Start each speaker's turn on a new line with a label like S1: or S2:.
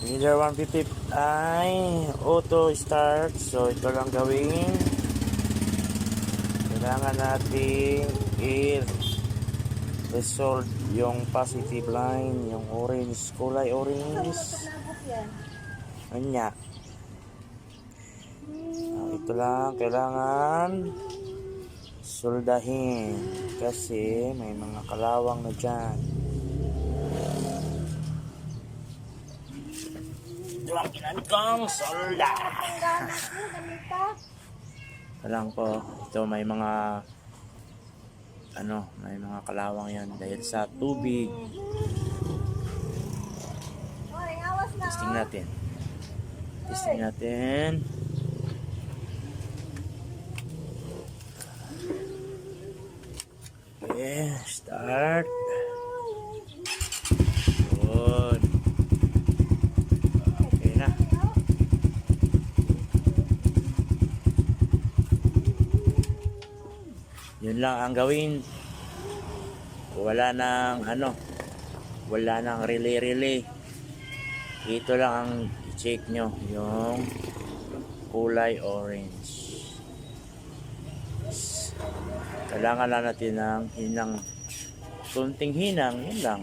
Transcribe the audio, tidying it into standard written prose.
S1: Leader 150 ay auto start. So ito lang gawin. Kailangan natin i-resolve yung positive line, yung orange, kulay orange. Anya. Ito lang kailangan soldahin kasi may mga kalawang na dyan. Duwakinan kong solda. Ito lang po. Ito may mga may mga kalawang yan dahil sa tubig. Testing natin. Testing natin. Okay, start. Good. Okay na. Yun lang ang gawin. Wala nang wala nang relay. Ito lang ang check nyo, yung kulay orange. Kailangan lang natin ng kunting hinang, yun lang.